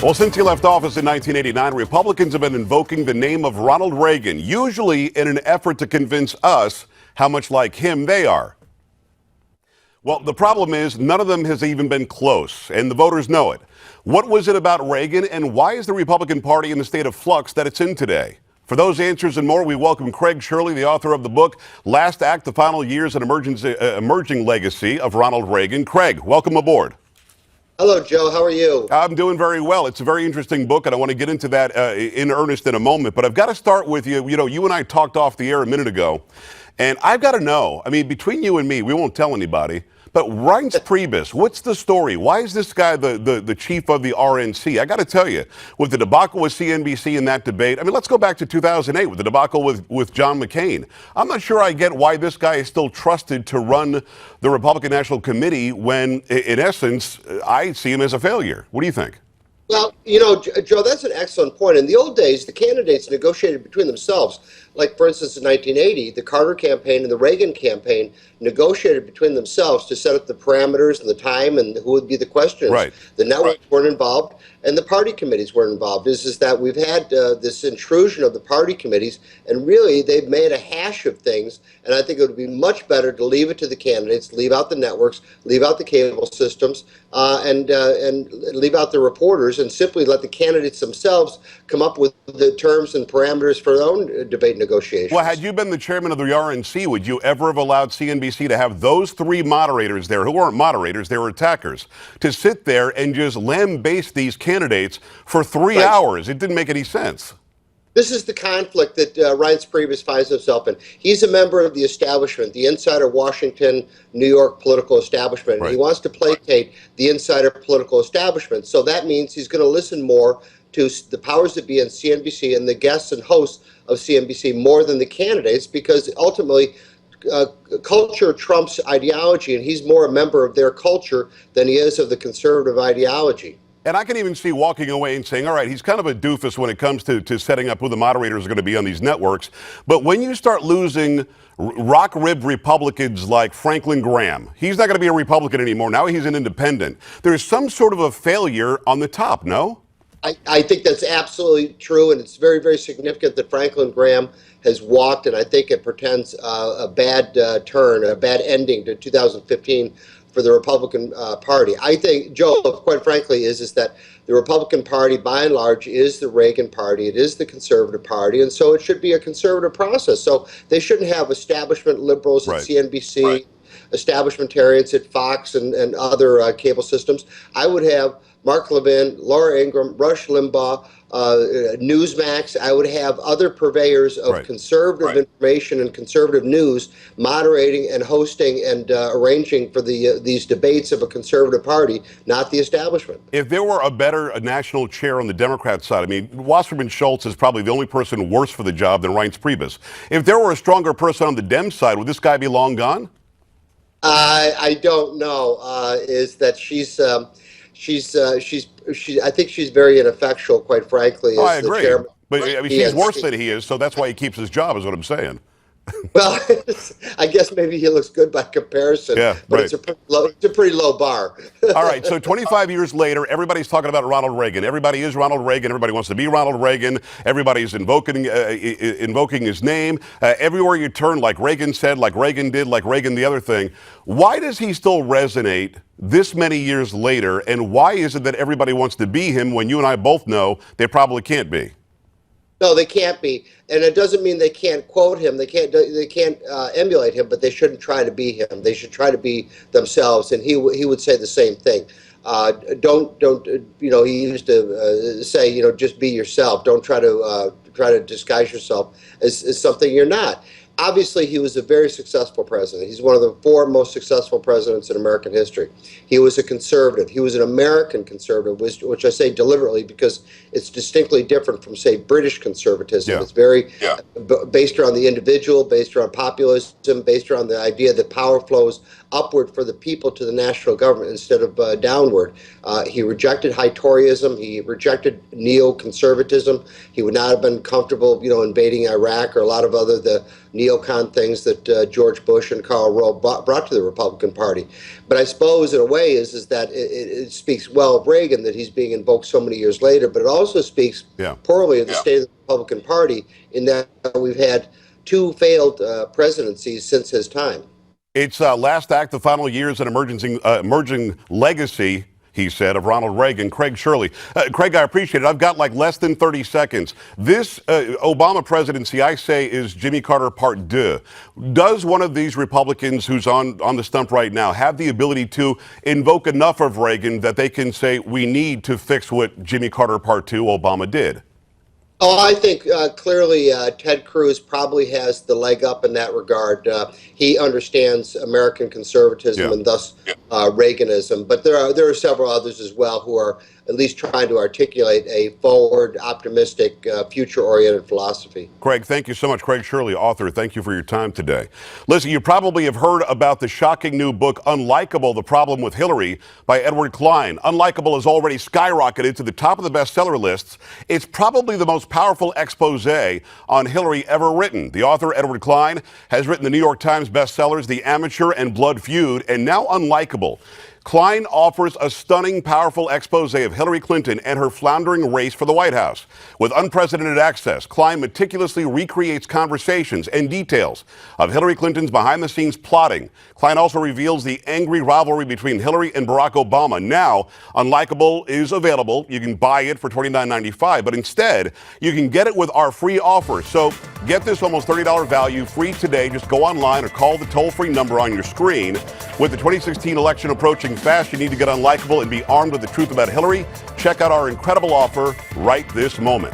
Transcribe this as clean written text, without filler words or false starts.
Well, since he left office in 1989, Republicans have been invoking the name of Ronald Reagan, usually in an effort to convince us how much like him they are. Well, the problem is none of them has even been close, and the voters know it. What was it about Reagan, and why is the Republican Party in the state of flux that it's in today? For those answers and more, we welcome Craig Shirley, the author of the book, Last Act, The Final Years and Emerging Legacy of Ronald Reagan. Craig, welcome aboard. Hello, Joe. How are you? I'm doing very well. It's a very interesting book, and I want to get into that in earnest in a moment. But I've got to start with you. You know, you and I talked off the air a minute ago, and I've got to know, I mean, between you and me, we won't tell anybody, but Reince Priebus, what's the story? Why is this guy the chief of the RNC? I got to tell you, with the debacle with CNBC in that debate, I mean, let's go back to 2008 with the debacle with John McCain. I'm not sure I get why this guy is still trusted to run the Republican National Committee when, in essence, I see him as a failure. What do you think? Well, you know, Joe, that's an excellent point. In the old days, the candidates negotiated between themselves. Like, for instance, in 1980, the Carter campaign and the Reagan campaign negotiated between themselves to set up the parameters and the time and who would be the questioners. Right. The networks weren't involved, and the party committees weren't involved. Is that we've had this intrusion of the party committees, and really they've made a hash of things, and I think it would be much better to leave it to the candidates, leave out the networks, leave out the cable systems, and leave out the reporters, and simply let the candidates themselves come up with the terms and parameters for their own debate negotiations. Well, had you been the chairman of the RNC, would you ever have allowed CNBC to have those three moderators there, who weren't moderators, they were attackers, to sit there and just lambaste these candidates for 3 hours? It didn't make any sense. This is the conflict that Reince Priebus finds himself in. He's a member of the establishment, the insider Washington, New York political establishment. Right. He wants to placate the insider political establishment. So that means he's going to listen more to the powers that be on CNBC and the guests and hosts of CNBC more than the candidates, because ultimately culture trumps ideology, and he's more a member of their culture than he is of the conservative ideology. And I can even see walking away and saying, all right, he's kind of a doofus when it comes to setting up who the moderators are going to be on these networks. But when you start losing rock-ribbed Republicans like Franklin Graham, he's not going to be a Republican anymore. Now he's an independent. There's some sort of a failure on the top, no? I think that's absolutely true, and it's very, very significant that Franklin Graham has walked, and I think it portends a bad turn, a bad ending to 2015 for the Republican Party. I think, Joe, quite frankly, is that the Republican Party, by and large, is the Reagan Party. It is the conservative party, and so it should be a conservative process. So they shouldn't have establishment liberals at CNBC, establishmentarians at Fox and other cable systems. I would have Mark Levin, Laura Ingraham, Rush Limbaugh, Newsmax. I would have other purveyors of conservative information and conservative news moderating and hosting and arranging for these debates of a conservative party, not the establishment. If there were a better national chair on the Democrat side, I mean, Wasserman Schultz is probably the only person worse for the job than Reince Priebus. If there were a stronger person on the Dem side, would this guy be long gone? I don't know. Is that I think she's very ineffectual, quite frankly. I agree. But I mean, she's worse than he is, so that's why he keeps his job, is what I'm saying. Well, I guess maybe he looks good by comparison. Yeah, but it's a pretty low bar. All right, so 25 years later, everybody's talking about Ronald Reagan. Everybody is Ronald Reagan. Everybody wants to be Ronald Reagan. Everybody's invoking his name. Everywhere you turn, like Reagan said, like Reagan did, like Reagan the other thing. Why does he still resonate this many years later, and why is it that everybody wants to be him when you and I both know they probably can't be? No, they can't be, and it doesn't mean they can't quote him. They can't emulate him, but they shouldn't try to be him. They should try to be themselves, and he would say the same thing. Don't you know? He used to say, you know, just be yourself. Don't try to disguise yourself as something you're not. Obviously, he was a very successful president. He's one of the 4 most successful presidents in American history. He was a conservative. He was an American conservative, which I say deliberately because it's distinctly different from, say, British conservatism. Yeah. It's very based around the individual, based around populism, based around the idea that power flows upward for the people to the national government instead of downward. He rejected high Toryism. He rejected neoconservatism. He would not have been comfortable, you know, invading Iraq or a lot of other the neocon things that George Bush and Karl Rove brought to the Republican Party. But I suppose, in a way, is that it speaks well of Reagan that he's being invoked so many years later, but it also speaks poorly of the state of the Republican Party in that we've had two failed presidencies since his time. It's last act, the final years, an emerging legacy, he said, of Ronald Reagan. Craig Shirley. Craig, I appreciate it. I've got like less than 30 seconds. This Obama presidency, I say, is Jimmy Carter Part 2. Does one of these Republicans who's on the stump right now have the ability to invoke enough of Reagan that they can say we need to fix what Jimmy Carter Part 2 Obama did? Oh, I think clearly Ted Cruz probably has the leg up in that regard. He understands American conservatism and thus Reaganism. But there are several others as well who are at least trying to articulate a forward, optimistic, future-oriented philosophy. Craig, thank you so much. Craig Shirley, author, thank you for your time today. Listen, you probably have heard about the shocking new book, Unlikable, The Problem with Hillary, by Edward Klein. Unlikable has already skyrocketed to the top of the bestseller lists. It's probably the most powerful expose on Hillary ever written. The author, Edward Klein, has written the New York Times bestsellers, The Amateur and Blood Feud, and now Unlikable. Klein offers a stunning, powerful expose of Hillary Clinton and her floundering race for the White House. With unprecedented access, Klein meticulously recreates conversations and details of Hillary Clinton's behind-the-scenes plotting. Klein also reveals the angry rivalry between Hillary and Barack Obama. Now, Unlikable is available. You can buy it for $29.95, but instead, you can get it with our free offer. So get this almost $30 value free today. Just go online or call the toll-free number on your screen. With the 2016 election approaching fast, you need to get Unlikable and be armed with the truth about Hillary. Check out our incredible offer right this moment.